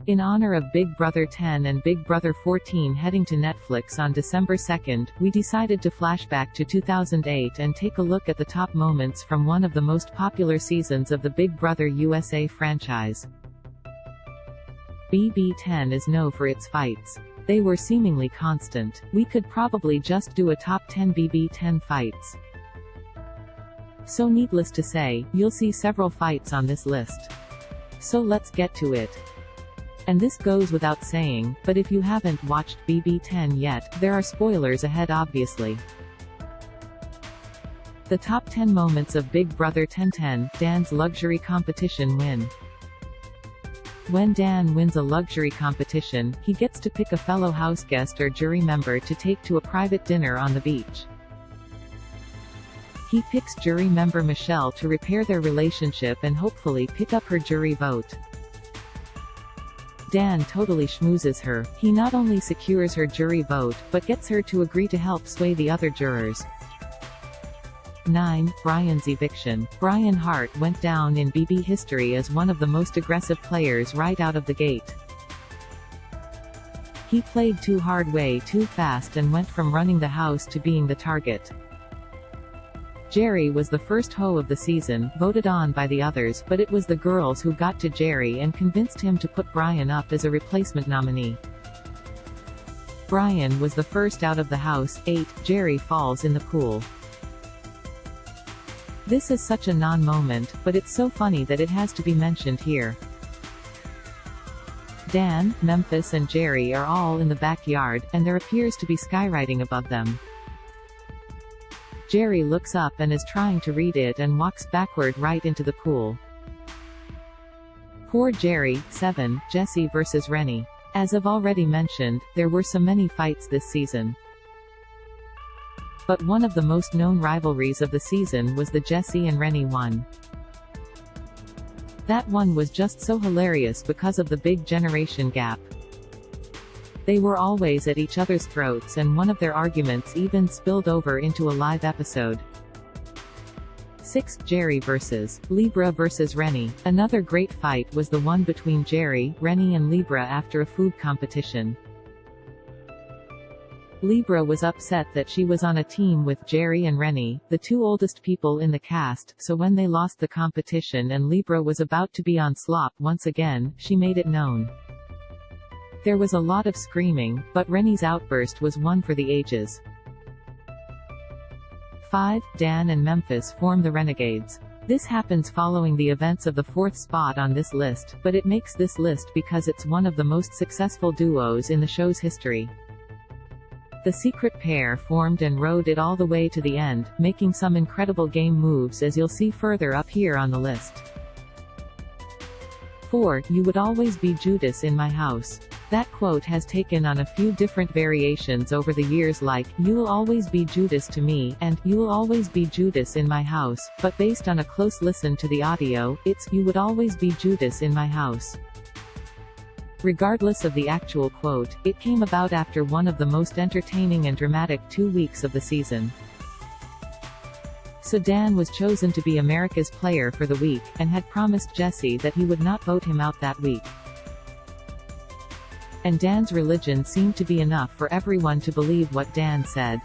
In honor of Big Brother 10 and Big Brother 14 heading to Netflix on December 2nd, we decided to flashback to 2008 and take a look at the top moments from one of the most popular seasons of the Big Brother USA franchise. BB10 is known for its fights. They were seemingly constant. We could probably just do a top 10 BB10 fights. So needless to say, you'll see several fights on this list. So let's get to it. And this goes without saying, but if you haven't watched BB10 yet, there are spoilers ahead obviously. The top 10 moments of Big Brother 10. Dan's luxury competition win. When Dan wins a luxury competition, he gets to pick a fellow houseguest or jury member to take to a private dinner on the beach. He picks jury member Michelle to repair their relationship and hopefully pick up her jury vote. Dan totally schmoozes her. He not only secures her jury vote, but gets her to agree to help sway the other jurors. 9. Brian's eviction. Brian Hart went down in BB history as one of the most aggressive players right out of the gate. He played too hard way too fast and went from running the house to being the target. Jerry was the first hoe of the season, voted on by the others, but it was the girls who got to Jerry and convinced him to put Brian up as a replacement nominee. Brian was the first out of the house. 8. Jerry falls in the pool. This is such a non-moment, but it's so funny that it has to be mentioned here. Dan, Memphis and Jerry are all in the backyard, and there appears to be skywriting above them. Jerry looks up and is trying to read it and walks backward right into the pool. Poor Jerry. 7. Jesse vs. Rennie. As I've already mentioned, there were so many fights this season. But one of the most known rivalries of the season was the Jesse and Rennie one. That one was just so hilarious because of the big generation gap. They were always at each other's throats and one of their arguments even spilled over into a live episode. 6. Jerry vs. Libra vs. Rennie. Another great fight was the one between Jerry, Rennie and Libra after a food competition. Libra was upset that she was on a team with Jerry and Rennie, the two oldest people in the cast, so when they lost the competition and Libra was about to be on slop once again, she made it known. There was a lot of screaming, but Rennie's outburst was one for the ages. 5. Dan and Memphis form the Renegades. This happens following the events of the fourth spot on this list, but it makes this list because it's one of the most successful duos in the show's history. The secret pair formed and rode it all the way to the end, making some incredible game moves as you'll see further up here on the list. 4. You would always be Judas in my house. That quote has taken on a few different variations over the years like, "You'll always be Judas to me," and "You'll always be Judas in my house," but based on a close listen to the audio, it's, "You would always be Judas in my house." Regardless of the actual quote, it came about after one of the most entertaining and dramatic 2 weeks of the season. So Dan was chosen to be America's Player for the week, and had promised Jesse that he would not vote him out that week. And Dan's religion seemed to be enough for everyone to believe what Dan said.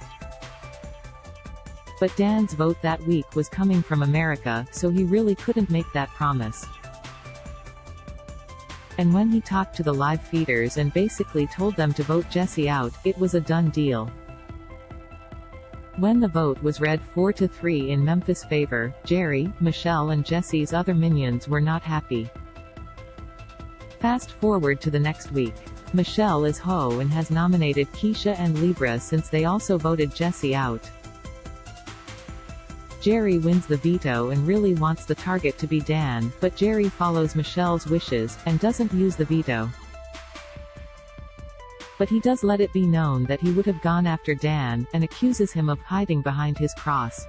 But Dan's vote that week was coming from America, so he really couldn't make that promise. And when he talked to the live feeders and basically told them to vote Jesse out, it was a done deal. When the vote was read 4-3 in Memphis' favor, Jerry, Michelle and Jesse's other minions were not happy. Fast forward to the next week. Michelle is hoe and has nominated Keisha and Libra since they also voted Jesse out. Jerry wins the veto and really wants the target to be Dan, but Jerry follows Michelle's wishes, and doesn't use the veto. But he does let it be known that he would have gone after Dan, and accuses him of hiding behind his cross.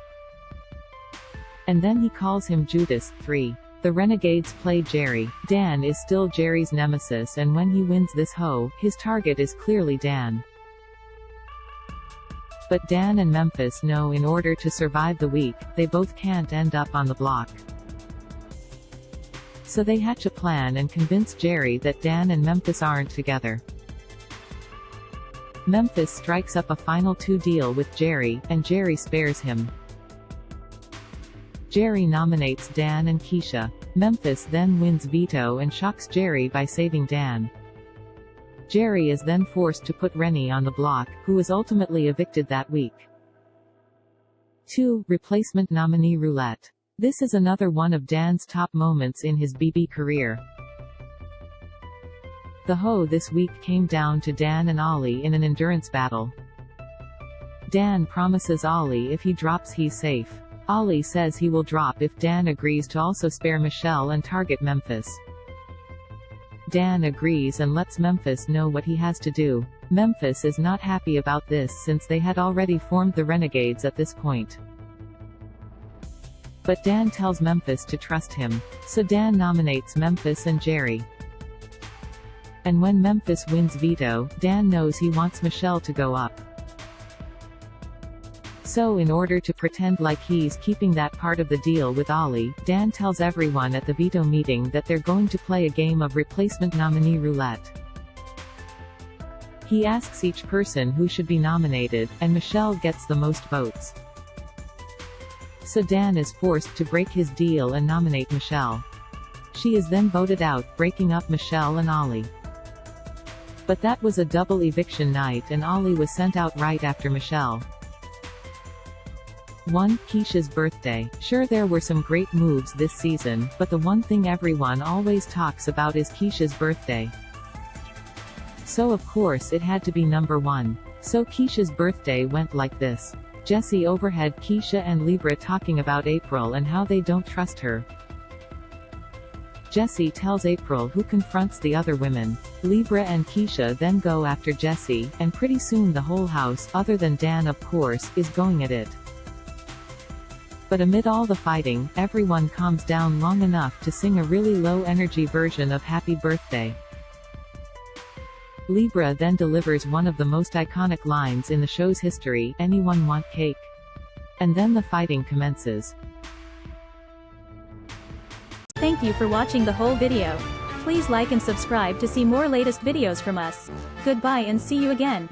And then he calls him Judas. 3. The Renegades play Jerry. Dan is still Jerry's nemesis and when he wins this hoe, his target is clearly Dan. But Dan and Memphis know in order to survive the week, they both can't end up on the block. So they hatch a plan and convince Jerry that Dan and Memphis aren't together. Memphis strikes up a final two deal with Jerry, and Jerry spares him. Jerry nominates Dan and Keisha. Memphis then wins veto and shocks Jerry by saving Dan. Jerry is then forced to put Rennie on the block, who is ultimately evicted that week. 2. Replacement nominee roulette. This is another one of Dan's top moments in his BB career. The hoe this week came down to Dan and Ollie in an endurance battle. Dan promises Ollie if he drops he's safe. Ollie says he will drop if Dan agrees to also spare Michelle and target Memphis. Dan agrees and lets Memphis know what he has to do. Memphis is not happy about this since they had already formed the Renegades at this point. But Dan tells Memphis to trust him. So Dan nominates Memphis and Jerry. And when Memphis wins veto, Dan knows he wants Michelle to go up. So in order to pretend like he's keeping that part of the deal with Ollie, Dan tells everyone at the veto meeting that they're going to play a game of replacement nominee roulette. He asks each person who should be nominated, and Michelle gets the most votes. So Dan is forced to break his deal and nominate Michelle. She is then voted out, breaking up Michelle and Ollie. But that was a double eviction night and Ollie was sent out right after Michelle. 1. Keisha's birthday. Sure, there were some great moves this season, but the one thing everyone always talks about is Keisha's birthday. So of course it had to be number 1. So Keisha's birthday went like this. Jesse overheard Keisha and Libra talking about April and how they don't trust her. Jesse tells April, who confronts the other women. Libra and Keisha then go after Jesse, and pretty soon the whole house, other than Dan of course, is going at it. But amid all the fighting, everyone calms down long enough to sing a really low-energy version of Happy Birthday. Libra then delivers one of the most iconic lines in the show's history, "Anyone want cake?" And then the fighting commences. Thank you for watching the whole video. Please like and subscribe to see more latest videos from us. Goodbye and see you again.